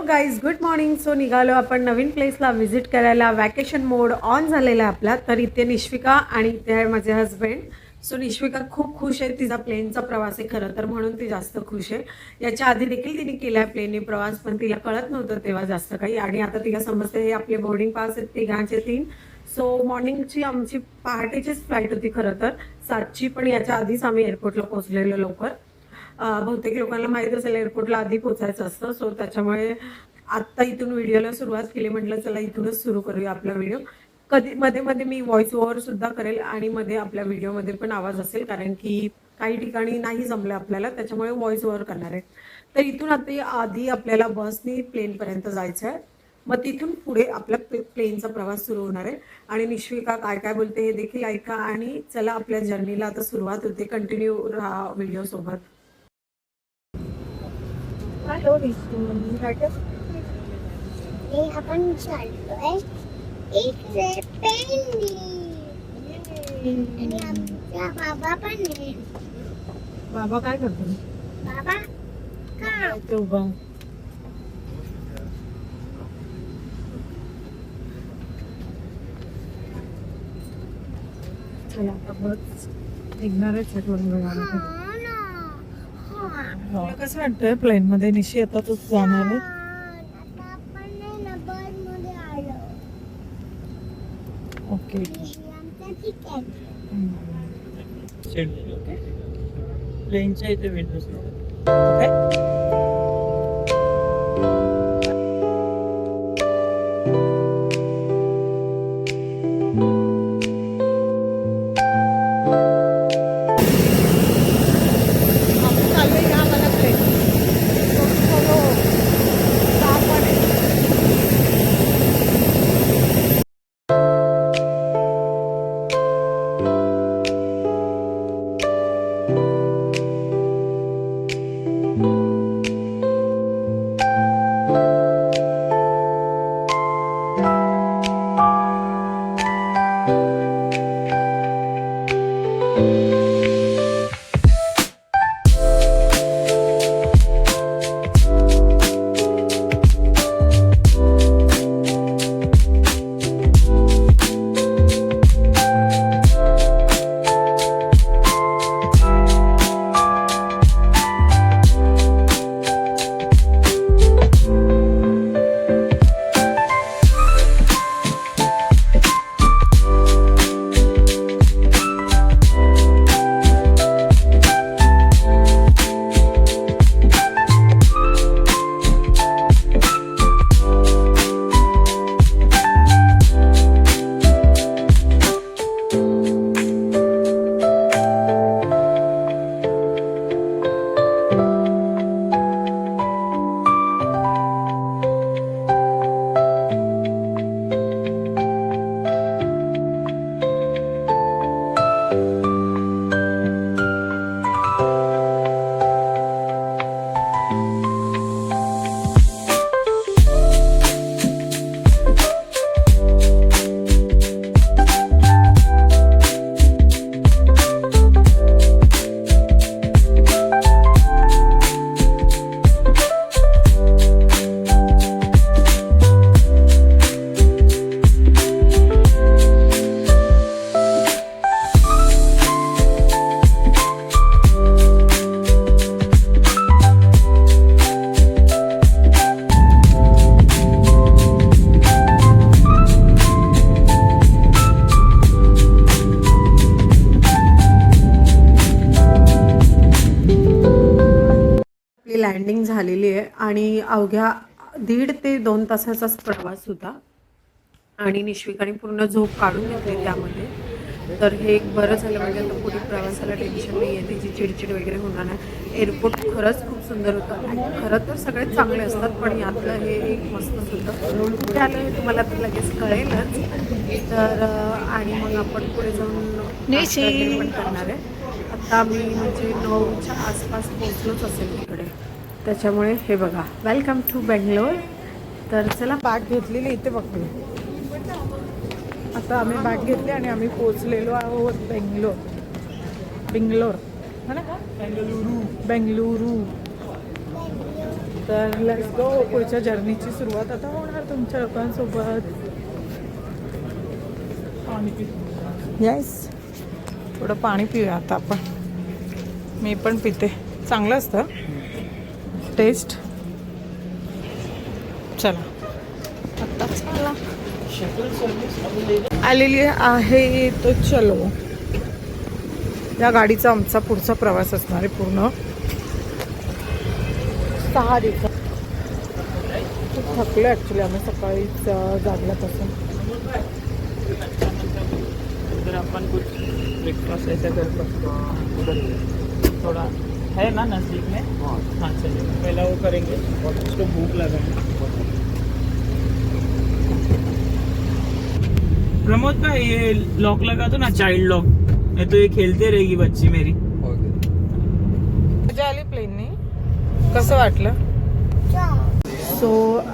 Guys good morning. So निघालो आपण नवीन प्लेसला visit करायला. वॅकेशन मोड ऑन झालेला आहे आपला. तर इथे निश्विका आणि इथे आहे माझे हस्बंड. सो निश्विका खूप खुश आहे. तिचा प्लेनचा प्रवास आहे खरं तर, म्हणून ती जास्त खुश आहे. याच्या आधी देखील तिने केला आहे प्लेनने प्रवास, पण तिला कळत नव्हतं तेव्हा जास्त काही. आणि आता तिला समजते हे आपले बोर्डिंग पास आहेत तिघांचे 3. सो मॉर्निंगची आमची पहाटेचीच फ्लाईट होती खरं तर 7ची, पण याच्या आधीच आम्ही एअरपोर्टला पोहोचलेलो लवकर. बहुतेक लोकांना माहीत असेल एअरपोर्टला आधी पोचायचं असतं. सो त्याच्यामुळे आत्ता इथून व्हिडिओला सुरुवात केली. म्हटलं चला इथूनच सुरू करूया आपला व्हिडिओ. कधी मध्ये मध्ये मी व्हॉइस ओव्हर सुद्धा करेल आणि मध्ये आपल्या व्हिडिओमध्ये पण आवाज असेल, कारण की काही ठिकाणी नाही जमलं आपल्याला, त्याच्यामुळे व्हॉइस ओव्हर करणार आहे. तर इथून आता आधी आपल्याला बसनी प्लेनपर्यंत जायचं आहे. मग तिथून पुढे आपला प्लेनचा प्रवास सुरू होणार आहे. आणि निश्विका काय काय बोलते हे देखील ऐका. आणि चला आपल्या जर्नीला आता सुरुवात होते. कंटिन्यू राहा व्हिडिओ सोबत. हॅलो आपण चाललोय एक पेननी आणि आमचा बाबा पण आहे. बाबा काय करतो? बाबा का उभा चला आता बस निघणारच आहे थोड्या वेळाने. हो ना. तुला कसं वाटतंय प्लेन मध्ये? निशी आता तू जाणार आहे. आता आपण ना बस मध्ये आलो. ओके आमचा तिकीट प्लेनच्या इथे विंडोज लँडिंग झालेली आहे. आणि अवघ्या 1.5 ते 2 तासाचाच प्रवास होता. आणि निश्विकाने पूर्ण झोप काढून घेतली त्यामध्ये. तर हे एक बरं झालं, म्हणजे आता पुढे प्रवासाला टेन्शन नाही आहे, त्याची चिडचिड वगैरे होणार नाही. एअरपोर्ट खरंच खूप सुंदर होतं. खरं तर सगळेच चांगले असतात, पण यातलं हे एक मस्तच होतं. कुठे आलं हे तुम्हाला तर लगेच कळेलच. तर आणि मग आपण पुढे जाऊन पण करणार आहे. आता आम्ही म्हणजे 9च्या आसपास पोहोचलोच असेल तिकडे. त्याच्यामुळे हे बघा, वेलकम टू बेंगलोर. तर चला बॅग घेतलेली इथे बघतो. आता आम्ही बॅग घेतली आणि आम्ही पोहोचलेलो आहोत बेंगलोर. है ना? बेंगलुरू. तर लेट्स गो. पुढच्या जर्नीची सुरुवात आता होणार तुमच्या लोकांसोबत. येस, थोडं पाणी पिऊया आता आपण. मी पण पिते, चांगलं असतं टेस्ट. चला आता चला आलेली आहे तो चलो. या गाडीचा आमचा पुढचा प्रवास असणार आहे पूर्ण 6 दिवस. खूप थकलो ॲक्च्युली आम्ही सकाळीच जागल्यापासून. उधर अपन कुछ ब्रेकफास्ट ऐसा कर सकते हैं. उधर थोड़ा है ना नज़दीक में. हाँ चलिए पहला वो करेंगे और उसको भूख लगा है. प्रमोद का ये लॉक लगा दो ना, चाइल्ड लॉक. नहीं तो ये खेलते रहेगी बच्ची मेरी. मजा आली प्लेनने. कसं वाटलं? सो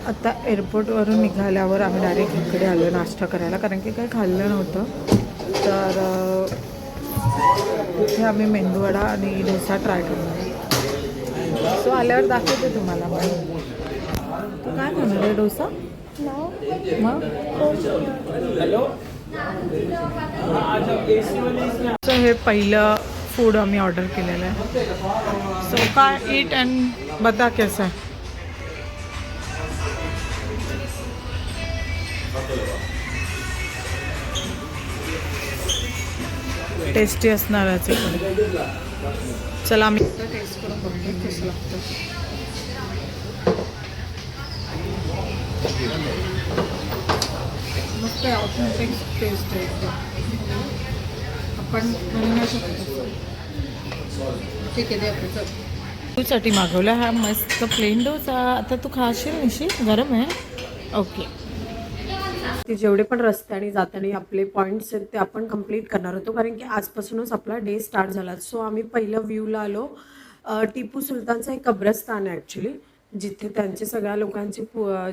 आता एअरपोर्टवरून निघाल्यावर आम्ही डायरेक्ट इकडे आलो नाश्ता करायला, कारण की काही खाल्लं नव्हतं. तर इथे आम्ही मेंदूवडा आणि डोसा ट्राय करणार. सो आल्यावर दाखवते तुम्हाला. तू काय खाणार आहे? डोसा? मग सो हे पहिलं फूड आम्ही ऑर्डर केलेलं आहे. सो काय ईट अँड बता कैसा आहे. टेस्टी असणारच आहे. चला आम्ही टेस्ट करून बघतो कसं लागतं. मस्त ऑथेंटिक टेस्ट आहे एकदम. आपण म्हणू नाही शकतो. ठीक आहे, ते तूसाठी मागवला हा मस्त प्लेन डोसा. आता तू खाशील निशी? गरम आहे. ओके. ते जेवढे पण रस्त्याने जाताना आपले पॉईंट्स आहेत ते आपण कंप्लीट करणार होतो, कारण की आजपासूनच आपला डे स्टार्ट झाला. सो आम्ही पहिलं व्ह्यूला आलो. टिपू सुलतानचं एक कब्रस्तान आहे ॲक्च्युली, जिथे त्यांचे सगळ्या लोकांची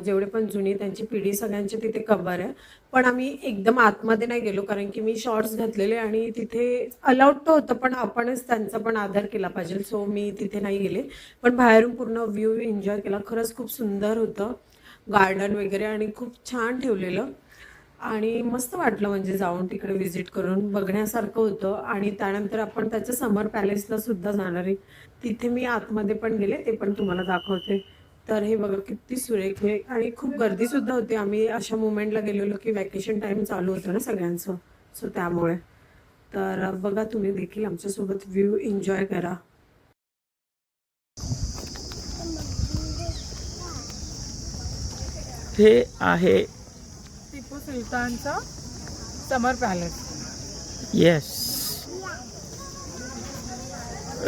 जेवढे पण जुनी त्यांची पिढी सगळ्यांची तिथे कबर आहे. पण आम्ही एकदम आतमध्ये नाही गेलो, कारण की मी शॉर्ट्स घातलेले आणि तिथे अलाउड तर होतं, पण आपणच त्यांचा पण आदर केला पाहिजे. सो मी तिथे नाही गेले, पण बाहेरून पूर्ण व्ह्यू एन्जॉय केला. खरंच खूप सुंदर होतं गार्डन वगैरे आणि खूप छान ठेवलेलं आणि मस्त वाटलं. म्हणजे जाऊन तिकडे व्हिजिट करून बघण्यासारखं होतं. आणि त्यानंतर आपण त्याच्या समर पॅलेसला सुद्धा जाणार आहे. तिथे मी आतमध्ये पण गेले, ते पण तुम्हाला दाखवते. तर हे बघा किती सुरेख आहे आणि खूप गर्दीसुद्धा होती. आम्ही अशा मुमेंटला गेलेलो की वॅकेशन टाईम चालू होतं ना सगळ्यांचं, सो त्यामुळे. तर बघा तुम्ही देखील आमच्यासोबत व्ह्यू एन्जॉय करा. हे आहे टिपू सुलतानचा समर पॅलेस. Yes,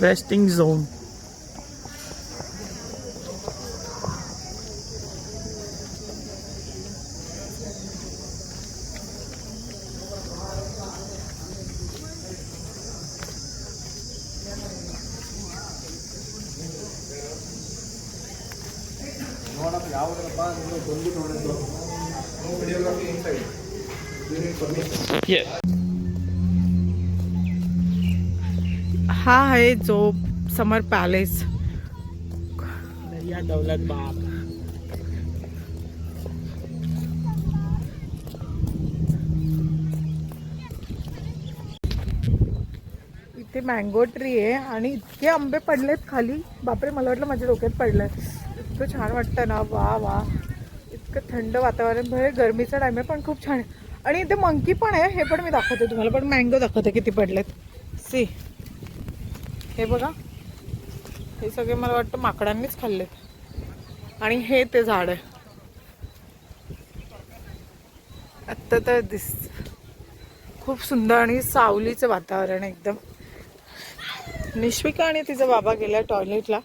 resting zone. हा आहे जो समर पॅलेस. दरिया दौलत बाग. इथे मँगो ट्री आहे आणि इतके आंबे पडलेत खाली. बापरे, मला वाटलं माझ्या डोक्यात पडलंय. इतकं छान वाटतं ना. वा वा, इतकं थंड वातावरण. भले गरमीचा टाइम आहे पण खूप छान आहे. आणि इथे मंकी पण आहे, हे पण मी दाखवते तुम्हाला. पण मँगो दाखवते किती पडलेत. सी, हे बघा, हे सगळे मला वाटतं माकडांनीच खाल्लेत. आणि हे ते झाड आहे. आत्ता तर खूप सुंदर आणि सावलीचं वातावरण एकदम. निश्विका आणि तिचा बाबा गेला टॉयलेटला,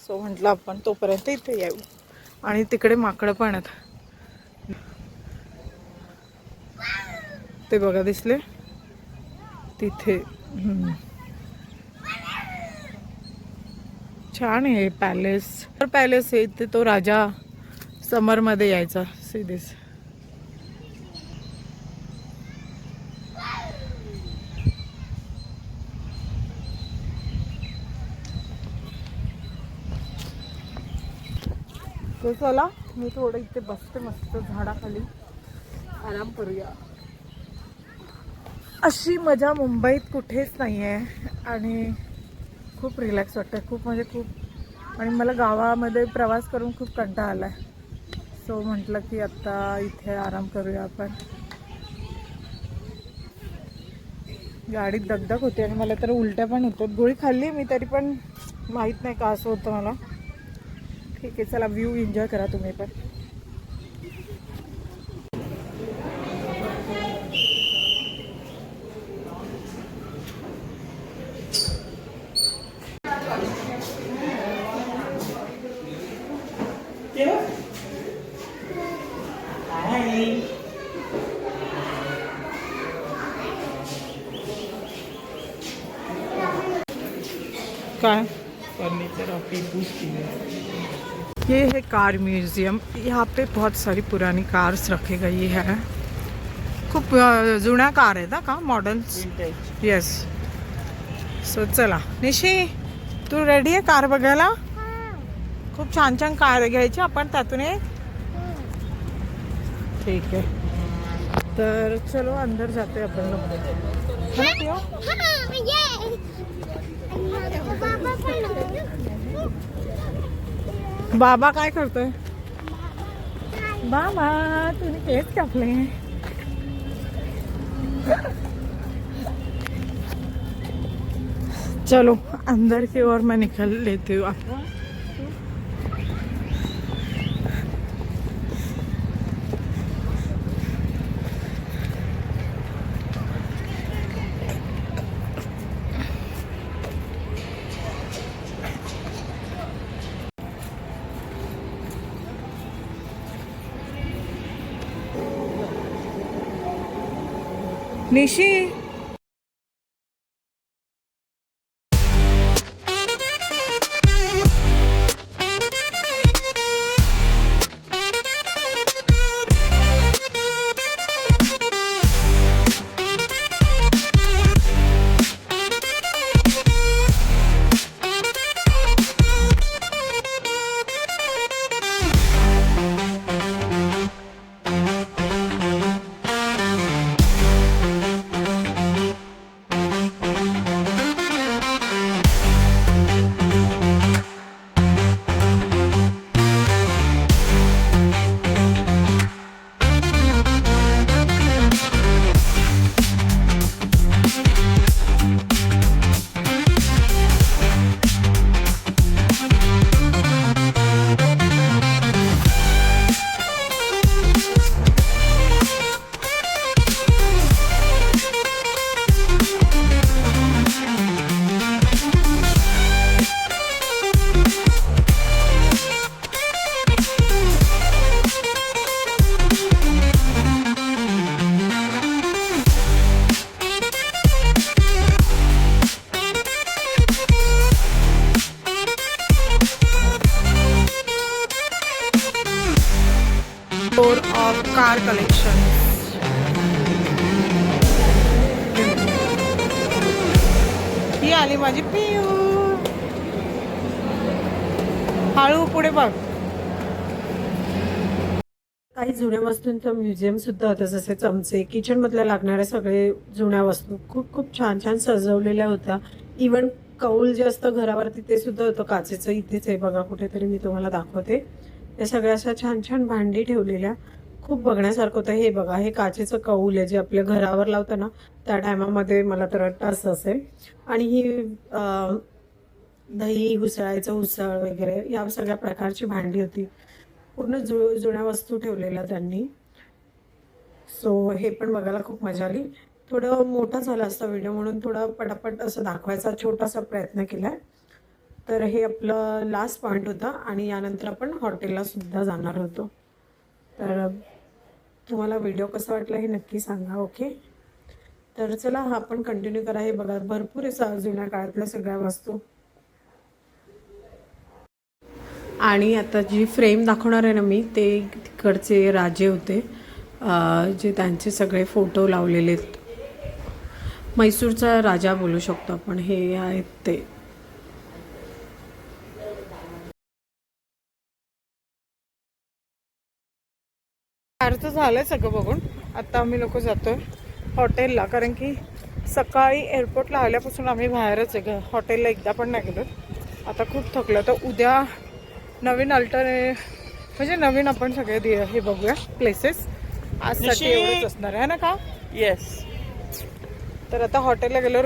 सो म्हटलं आपण तोपर्यंत इथे येऊ. आणि तिकडे माकडं पण आहेत. ते बघा दिसले तिथे. छान आहे पॅलेस. पॅलेस आहे इथे. तो राजा समरमध्ये यायचा सीधेच. सो चला मी थोडं इथे बसते मस्त झाडाखाली, आराम करूया. अशी मजा मुंबईत कुठेच नाही आहे आणि खूप रिलॅक्स वाटतं, खूप म्हणजे खूप. आणि मला गावामध्ये प्रवास करून खूप कंटाळा आला आहे. सो म्हटलं की आत्ता इथे आराम करूया आपण. गाडीत दगदग होते आणि मला तर उलट्या पण होतात. गोळी खाल्ली मी तरी पण माहीत नाही का असं होतं मला. ठीक आहे चला, व्ह्यू एन्जॉय करा तुम्ही पण. काय फर्नीचर और टीपूस की है. ये है कार म्यूजियम. यहाँ पे बहुत सारी पुरानी कार्स रखी गई है. खूप जुन्या कार आहेत ना का, मॉडेल्स. विंटेज. येस. सो चला निशी, तू रेडी आहे कार बघायला? खूप छान छान कार घ्यायची आपण त्यातून एक. ठीक आहे तर चलो अंदर जाते आपण लोग. है ना पियो? बाबा पण बाबा काय करतोय? बाबा तूने केस कापले. चलो अंदर की ओर मैं निकल लेती हूँ आपको. निशी स्टोर ऑफ कार कलेक्शन. ही आली माझी पियू. हळू पुढे बघ. काही जुन्या वस्तूंचं म्युझियम सुद्धा होतं, जसे चमचे, किचन मधल्या लागणाऱ्या सगळे जुन्या वस्तू खूप खूप छान छान सजवलेल्या होत्या. इवन कौल जे असतं घरावरती ते सुद्धा होतं काचेचं. इथेच आहे बघा कुठेतरी, मी तुम्हाला दाखवते. या सगळ्या अशा छान छान भांडी ठेवलेल्या, खूप बघण्यासारखं होतं. हे बघा, हे काचेचं कौल आहे जे आपल्या घरावर लावतं ना, त्या टायमामध्ये मला तर वाटतं असं असेल. आणि ही दही उसळायचं उसळ वगैरे या सगळ्या प्रकारची भांडी होती. पूर्ण जुन्या वस्तू ठेवलेल्या त्यांनी. सो हे पण बघायला खूप मजा आली. थोडं मोठा झाला असता व्हिडिओ म्हणून थोडा पटापट असं दाखवायचा छोटासा प्रयत्न केला. तर हे आपलं लास्ट पॉईंट होता आणि यानंतर आपण हॉटेलला सुद्धा जाणार होतो. तर तुम्हाला व्हिडिओ कसा वाटला हे नक्की सांगा. ओके, तर चला हा पण कंटिन्यू करा. हे बघा भरपूर आहे जुन्या काळातल्या सगळ्या वस्तू. आणि आता जी फ्रेम दाखवणार आहे ना मी, ते तिकडचे राजे होते जे त्यांचे सगळे फोटो लावलेले आहेत. म्हैसूरचा राजा बोलू शकतो आपण. हे आहेत ते. बाहेरचं झालंय सगळं बघून. आता आम्ही लोक जातोय हॉटेलला, कारण की सकाळी एअरपोर्टला आल्यापासून आम्ही बाहेरच आहे. हॉटेलला एकदा पण नाही गेलो. आता खूप थकलं. तर उद्या नवीन म्हणजे नवीन आपण सगळे हे बघूया प्लेसेस. आजसाठी एवढंच असणार आहे ना का? येस. तर आता हॉटेलला गेलो.